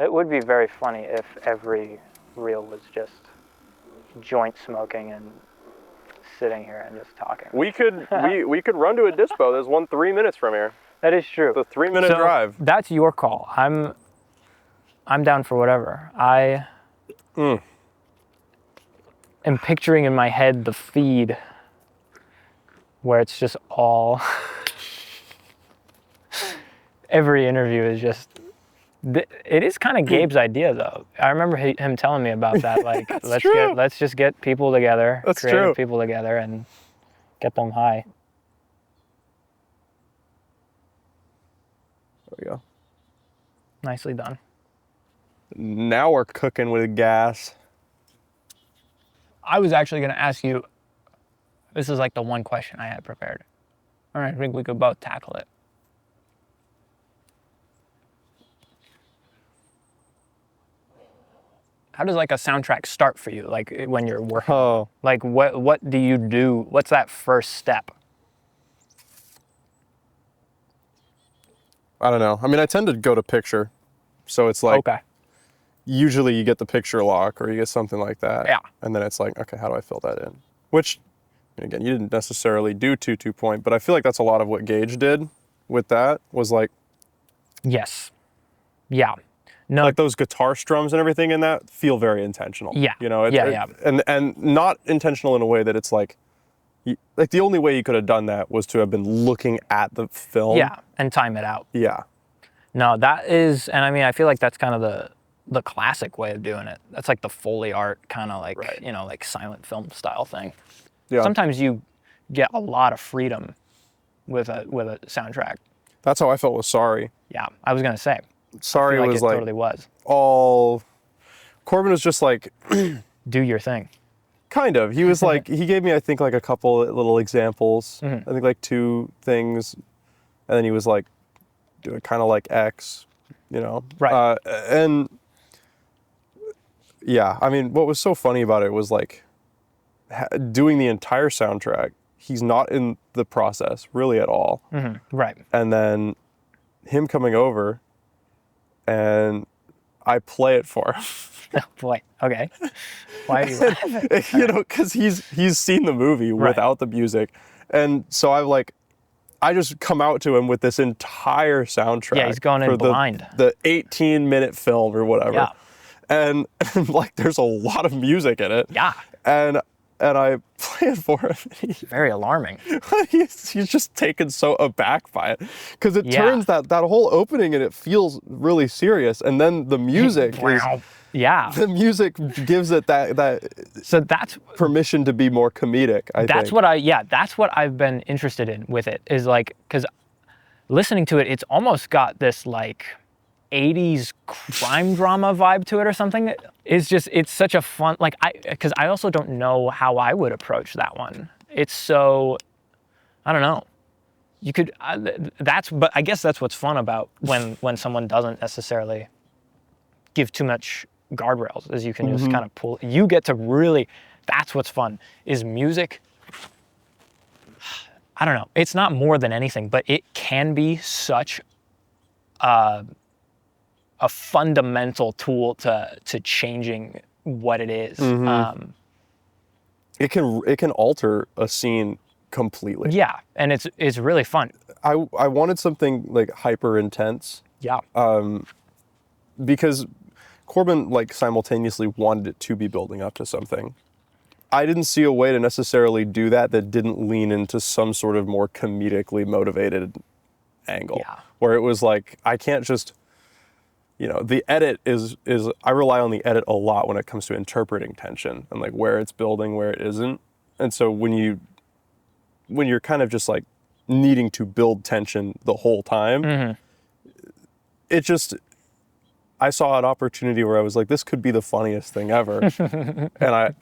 It would be very funny if every reel was just joint smoking and sitting here and just talking. We could we could run to a dispo. There's one 3 minutes from here. That is true. It's a 3-minute drive. That's your call. I'm down for whatever. I am picturing in my head the feed where it's just all every interview is just. It is kind of Gabe's idea, though. I remember him telling me about that. Like, let's just get people together, creative people together, and get them high. There we go. Nicely done. Now we're cooking with gas. I was actually going to ask you. This is like the one question I had prepared. All right, I think we could both tackle it. How does like a soundtrack start for you? Like when you're working? Oh. Like what do you do? What's that first step? I don't know. I mean, I tend to go to picture. So it's like, okay. Usually you get the picture lock or you get something like that. Yeah. And then it's like, okay, how do I fill that in? Which, again, you didn't necessarily do Tutu point, but I feel like that's a lot of what Gage did with that was like. Yes. Yeah. No. Like those guitar strums and everything in that feel very intentional. Yeah. You know, yeah. And not intentional in a way that it's like the only way you could have done that was to have been looking at the film. Yeah, and time it out. Yeah. No, that is, and I mean, I feel like that's kind of the classic way of doing it. That's like the Foley art kind of like, you know, like silent film style thing. Yeah. Sometimes you get a lot of freedom with a soundtrack. That's how I felt with Sorry. Yeah, I was gonna say. Sorry was like totally was. All Corbin was just like do your thing. Kind of. He was like he gave me I think like a couple little examples. I think like 2 things, and then he was like do it kind of like X, you know. Right. And yeah, I mean, what was so funny about it was like doing the entire soundtrack. He's not in the process really at all. Right. And then him coming over. And I play it for him. Oh boy. Okay. Why are you laughing? You know, because he's seen the movie without the music, and so I just come out to him with this entire soundtrack. Yeah, he's going in blind. The 18-minute film or whatever. Yeah. And like, there's a lot of music in it. Yeah. And I play it for him. Very alarming. He's just taken so aback by it. Because it turns that whole opening and it feels really serious. And then the music the music gives it that so that's permission to be more comedic, I think. That's what I've been interested in with it, is like, because listening to it, it's almost got this like 80s crime drama vibe to it or something. It's such a fun, like, because I also don't know how I would approach that one. It's so, I don't know. You could, but I guess that's what's fun about when someone doesn't necessarily give too much guardrails, is you can just kind of pull, you get to really, that's what's fun, is music. I don't know. It's not more than anything, but it can be such a fundamental tool to changing what it is. It can alter a scene completely. Yeah, and it's really fun. I wanted something like hyper intense. Yeah. Because Corbin like simultaneously wanted it to be building up to something. I didn't see a way to necessarily do that didn't lean into some sort of more comedically motivated angle. Yeah. Where it was like, I can't just, you know, the edit is I rely on the edit a lot when it comes to interpreting tension and like where it's building, where it isn't. And so when you're kind of just like needing to build tension the whole time, it just, I saw an opportunity where I was like, this could be the funniest thing ever.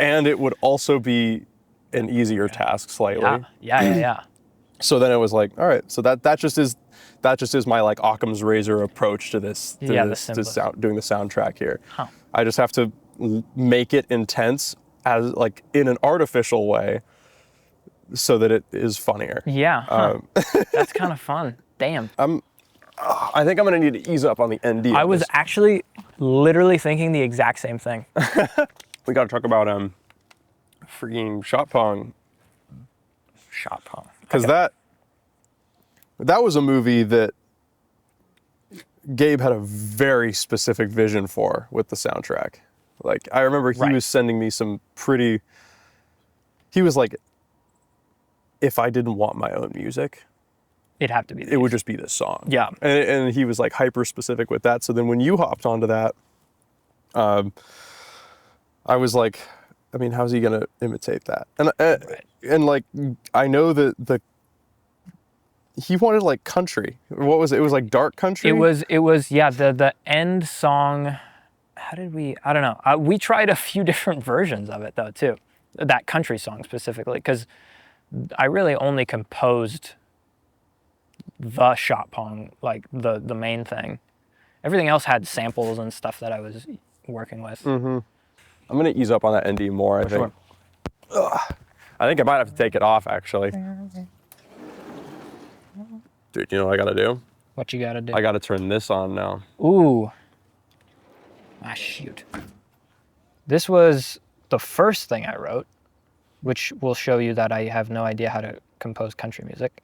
and it would also be an easier task slightly. Yeah. So then it was like, all right, so that just is my like Occam's razor approach to this, doing the soundtrack here. Huh. I just have to make it intense as like in an artificial way so that it is funnier. Yeah. Huh. That's kind of fun. Damn. I I think I'm gonna need to ease up on the ND. I was actually literally thinking the exact same thing. We got to talk about freaking shot pong, Shot Pong. because that was a movie that Gabe had a very specific vision for with the soundtrack. Like, I remember he was sending me some pretty. He was like, if I didn't want my own music, It'd have to be. it would just be this song. Yeah. And he was like hyper specific with that. So then when you hopped onto that, I was like, I mean, how's he gonna imitate that? And like, I know that he wanted like country. What was it? It was like dark country. It was yeah. The end song. How did we? I don't know. We tried a few different versions of it though too. That country song specifically, because I really only composed the shot pong, like the main thing. Everything else had samples and stuff that I was working with. I'm gonna ease up on that ND more. I think. Ugh. I think I might have to take it off actually. Dude, you know what I gotta do? What you gotta do? I gotta turn this on now. Ooh. Ah, shoot. This was the first thing I wrote, which will show you that I have no idea how to compose country music.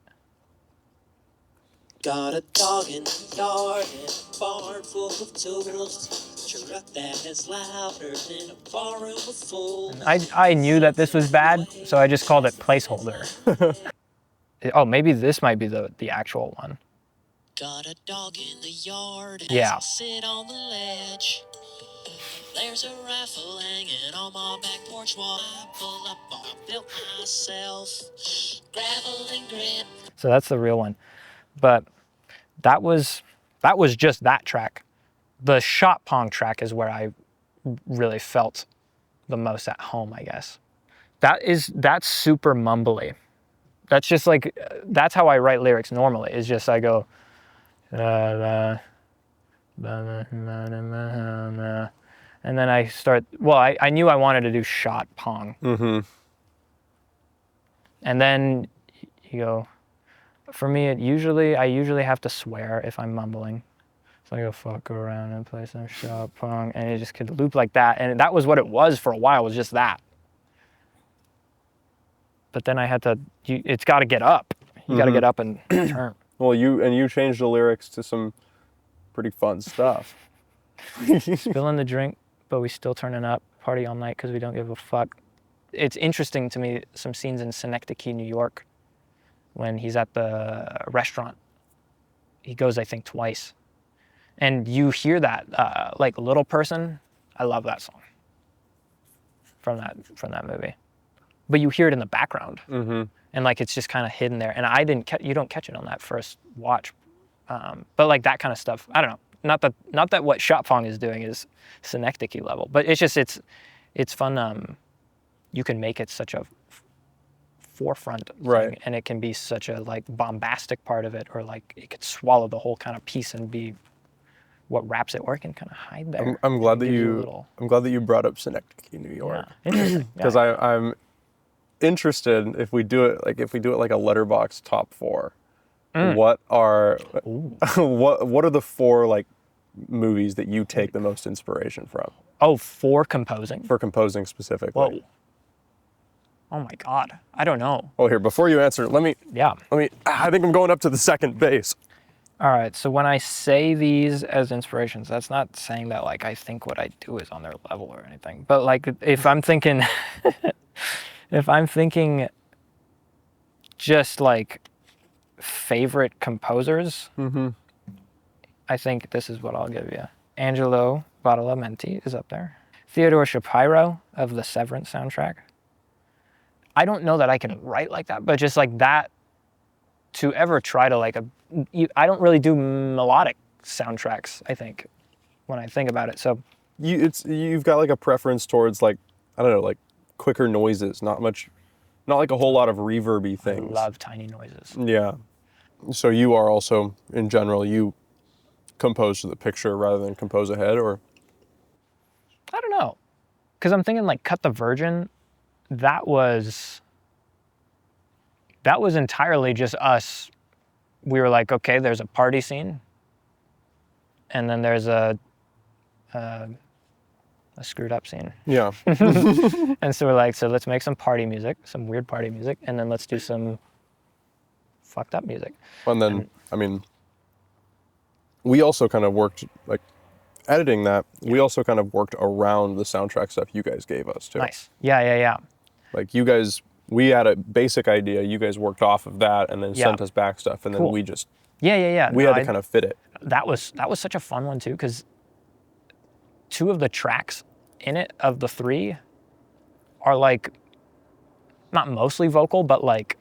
Got a dog in the yard and a barn full of tools. Truck that is louder than a barroom of fools. I knew that this was bad, so I just called it placeholder. Oh, maybe this might be the actual one. Got a dog in the yard and Yeah. I sit on the ledge. There's a rifle hanging on my back porch while I pull up on built myself. Gravel and grit. So that's the real one. But that was just that track. The shot pong track is where I really felt the most at home, I guess. That's super mumbly. That's just like, that's how I write lyrics normally. Is just I go, and then I start, well, I knew I wanted to do shot pong. And then you go, for me, I usually have to swear if I'm mumbling. So I go fuck around and play some shot pong, and it just could loop like that. And that was what it was for a while, was just that. But then I had to, it's got to get up. You got to get up and turn. Well, you changed the lyrics to some pretty fun stuff. Spilling the drink, but we still turning up. Party all night because we don't give a fuck. It's interesting to me, some scenes in Synecdoche, New York, when he's at the restaurant. He goes, I think, twice. And you hear that, like Little Person. I love that song from that movie. But you hear it in the background. And like it's just kind of hidden there. And you don't catch it on that first watch. But like that kind of stuff, I don't know. Not that what shot pong is doing is Synecdoche level, but it's just it's fun. You can make it such a forefront thing, and it can be such a like bombastic part of it, or like it could swallow the whole kind of piece and be what wraps it, or it can kind of hide there. I'm glad that you brought up Synecdoche, New York. Yeah, interesting. Because I'm interested if we do it like a letterbox top 4. What are what are the 4 like movies that you take the most inspiration from? Oh, for composing? For composing specifically. Whoa. Oh my God, I don't know. Well, here, before you answer, I think I'm going up to the second base. All right, so when I say these as inspirations, that's not saying that like I think what I do is on their level or anything. But like if I'm thinking, just like favorite composers, I think this is what I'll give you. Angelo Badalamenti is up there. Theodore Shapiro of the Severance soundtrack. I don't know that I can write like that, but just like that, to ever try to like I don't really do melodic soundtracks, I think, when I think about it. So you've got like a preference towards like, I don't know, like quicker noises, not like a whole lot of reverby things. I love tiny noises. Yeah. So you are also, in general, you compose to the picture rather than compose ahead, or? I don't know. Because I'm thinking like Cut the Virgin, that was entirely just us. We were like, okay, there's a party scene. and then there's a screwed up scene. Yeah. And so we're like, so let's make some party music, some weird party music, and then let's do some fucked up music. And then, I mean, we also kind of worked, like, editing that, we also kind of worked around the soundtrack stuff you guys gave us, too. Nice. Yeah. Like, you guys, we had a basic idea, you guys worked off of that, and then sent us back stuff, and then we just... Yeah. We had to kind of fit it. That was such a fun one, too, because 2 of the tracks in it, of the 3, are, like, not mostly vocal, but, like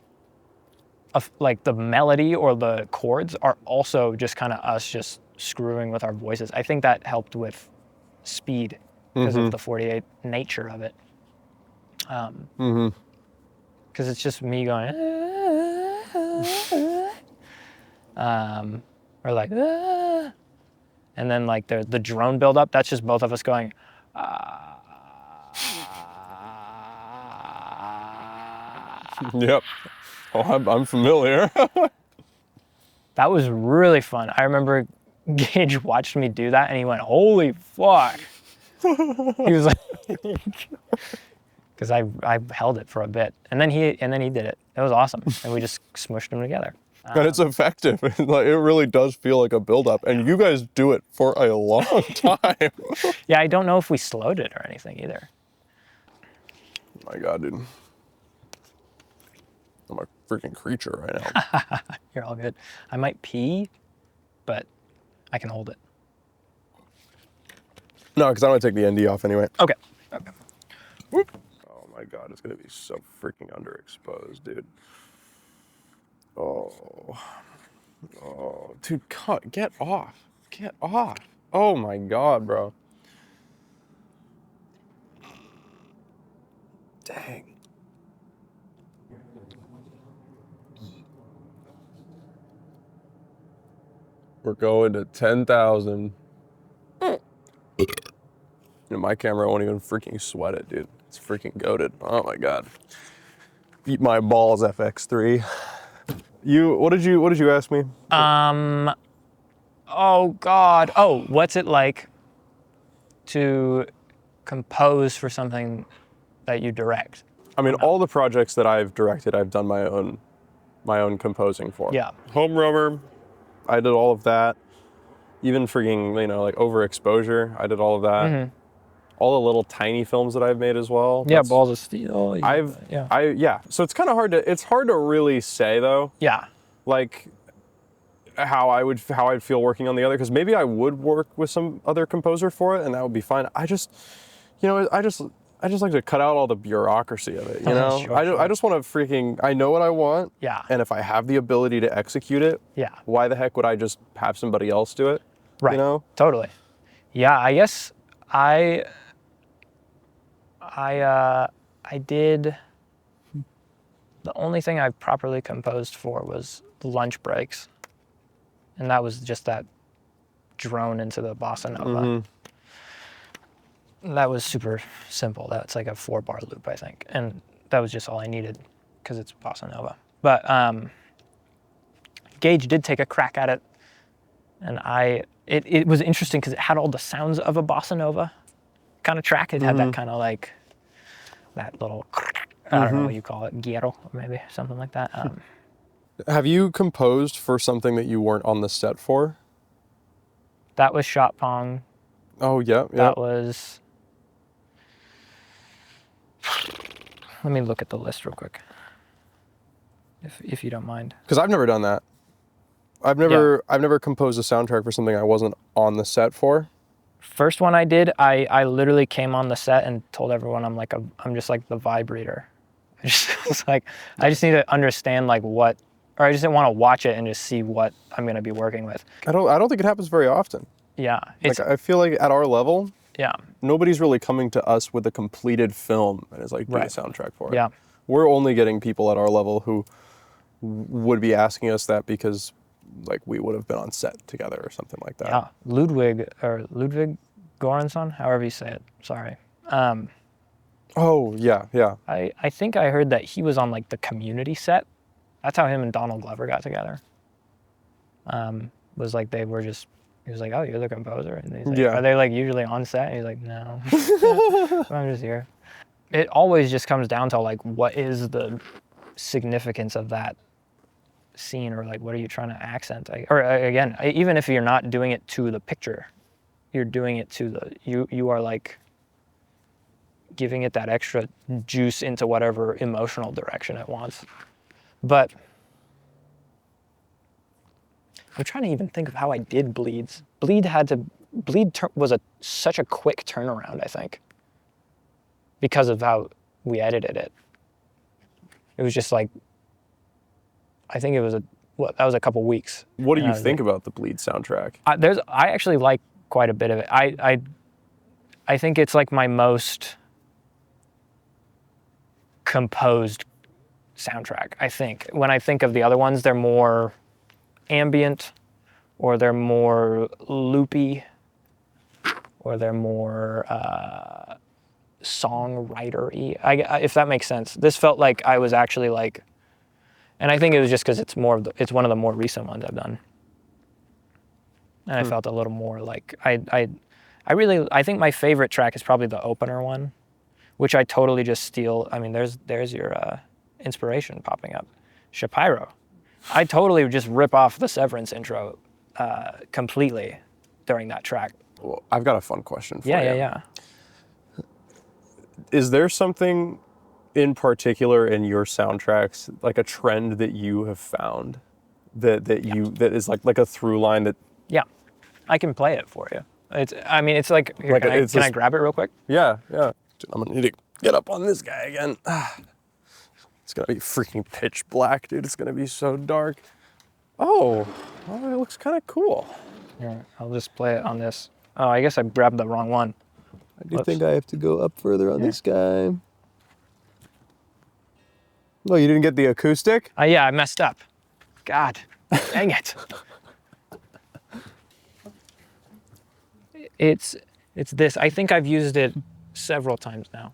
the melody or the chords are also just kind of us just screwing with our voices. I think that helped with speed because of the 48 nature of it. Because it's just me going, or like, and then like the drone buildup, that's just both of us going, Yep. Oh, I'm familiar. That was really fun. I remember Gage watched me do that and he went, holy fuck. He was like, because I held it for a bit. And then he did it. It was awesome. And we just smushed them together. And it's effective. Like, it really does feel like a build-up. And you guys do it for a long time. Yeah, I don't know if we slowed it or anything either. Oh my God, dude. I'm a freaking creature right now. You're all good. I might pee, but I can hold it. No, because I'm going to take the ND off anyway. Okay. Whoop. Oh my God, it's going to be so freaking underexposed, dude. Oh, dude, get off. Get off. Oh my God, bro. Dang. We're going to 10,000. And my camera won't even freaking sweat it, dude. It's freaking goated. Oh my God. Eat my balls, FX3. What did you ask me? Oh God. Oh, what's it like to compose for something that you direct? I mean, all the projects that I've directed, I've done my own composing for. Yeah. Home Roamer, I did all of that. Even freaking, like Overexposure, I did all of that. Mm-hmm. All the little tiny films that I've made as well. Yeah, Balls of Steel. Yeah. So it's kind of it's hard to really say though. Yeah. Like how I'd feel working on the other, because maybe I would work with some other composer for it and that would be fine. I just like to cut out all the bureaucracy of it, you know? Sure. I just want to I know what I want. Yeah. And if I have the ability to execute it, Yeah. why the heck would I just have somebody else do it? Right. You know? Totally. Yeah, I guess I did, the only thing I properly composed for was lunch breaks. And that was just that drone into the bossa nova. Mm-hmm. That was super simple. That's like a 4-bar loop, I think. And that was just all I needed because it's bossa nova. But Gage did take a crack at it. And it was interesting because it had all the sounds of a bossa nova kind of track. It had that kind of like, that little, I don't know what you call it, guiro, maybe, something like that. Have you composed for something that you weren't on the set for? That was shot Pong. Oh, yeah. That was, let me look at the list real quick, if you don't mind. Because I've never done that. I've never composed a soundtrack for something I wasn't on the set for. First one I did, I literally came on the set and told everyone I'm just like the vibe reader. I just need to understand like what, or I just didn't want to watch it and just see what I'm going to be working with. I don't think it happens very often. Yeah. Like, I feel like at our level, yeah, nobody's really coming to us with a completed film and is like, do right. the soundtrack for it. Yeah. We're only getting people at our level who would be asking us that because like we would have been on set together or something like that. Yeah. Ludwig Göransson, however you say it. Sorry. Oh, yeah. I think I heard that he was on like the Community set. That's how him and Donald Glover got together. Was like they were just He was like, "Oh, you're the composer?" And he's like, Yeah. "Are they like usually on set?" And he's like, "No, I'm just here." It always just comes down to like, what is the significance of that scene, or like, what are you trying to accent? Or again, even if you're not doing it to the picture, you're doing it to the you are like giving it that extra juice into whatever emotional direction it wants. But I'm trying to even think of how I did bleeds. Bleed was such a quick turnaround, I think, because of how we edited it. It was just like, I think it was that was a couple weeks. What do And you I was think like, about the Bleed soundtrack? I actually like quite a bit of it. I think it's like my most composed soundtrack. I think when I think of the other ones, they're more ambient, or they're more loopy, or they're more songwriter-y, if that makes sense. This felt like I was actually like, and I think it was just because it's one of the more recent ones I've done, and I felt a little more like I think my favorite track is probably the opener one, which I totally just steal. I mean, there's your inspiration popping up, Shapiro. I totally just rip off the Severance intro completely during that track. Well, I've got a fun question for you. Yeah. Is there something in particular in your soundtracks, like a trend that you have found that is like a through line that? Yeah, I can play it for you. It's like, here, can I grab it real quick? Yeah. Dude, I'm gonna need to get up on this guy again. It's gonna be freaking pitch black, dude. It's gonna be so dark. Oh, it looks kind of cool. Here, I'll just play it on this. Oh, I guess I grabbed the wrong one. I do think I have to go up further on this guy. Oh, you didn't get the acoustic? Yeah, I messed up. God, dang it. It's this. I think I've used it several times now.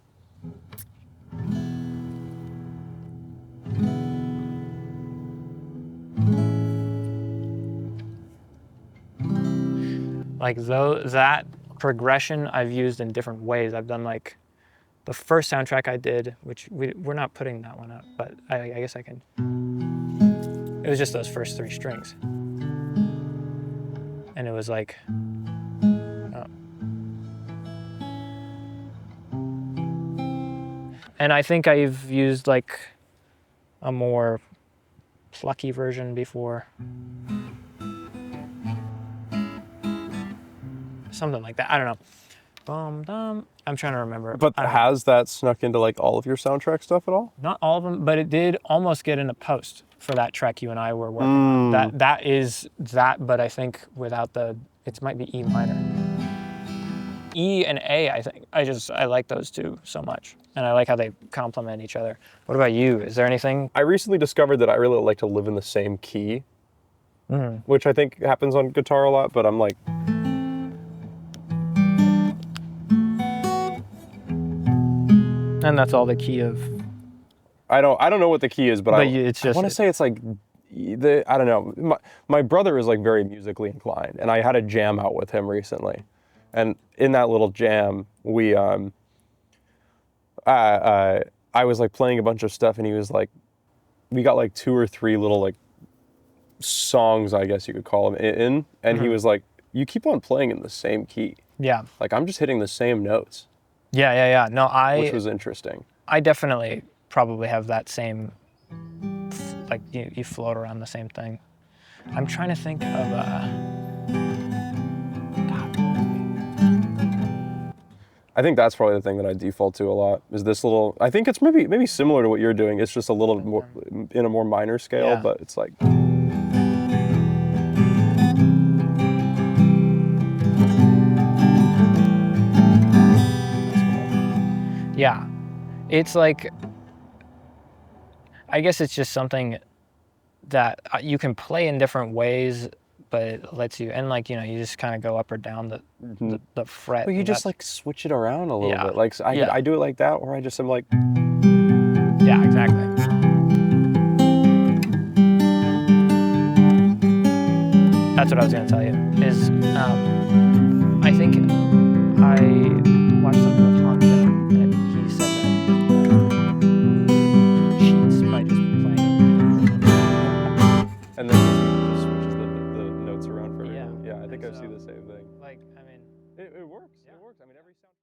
Like that progression I've used in different ways. I've done like the first soundtrack I did, which we're not putting that one up, but I guess I can. It was just those first 3 strings. And it was like, and I think I've used like a more plucky version before. Something like that. I don't know. I'm trying to remember. But has that snuck into like all of your soundtrack stuff at all? Not all of them, but it did almost get in a post for that track you and I were working on. That is that, but I think without it might be E minor. E and A, I think. I like those two so much. And I like how they complement each other. What about you? Is there anything? I recently discovered that I really like to live in the same key, which I think happens on guitar a lot, but I'm like, And that's all the key of. I don't know what the key is, but it's just, I want to say it's like I don't know. My brother is like very musically inclined, and I had a jam out with him recently, and in that little jam, we I was like playing a bunch of stuff, and he was like, we got like 2 or 3 little like songs, I guess you could call them, in, and he was like, you keep on playing in the same key. Yeah. Like I'm just hitting the same notes. Yeah. No, which was interesting. I definitely probably have that same, like you float around the same thing. I'm trying to think of I think that's probably the thing that I default to a lot, is this little, I think it's maybe similar to what you're doing. It's just a little more in a more minor scale, but it's like. Yeah, it's like, I guess it's just something that you can play in different ways, but it lets you, and like, you just kind of go up or down the fret. Well, you just like switch it around a little bit. Like I do it like that, or I just am like. Yeah, exactly. That's what I was going to tell you. Is I think I watched something with Hans Zimmer, and he said that he cheats by just playing. And then just switches the notes around for everything. Yeah. Yeah, I think And I see so, the same thing. Like, I mean, It works. Yeah. It works. I mean, every sound.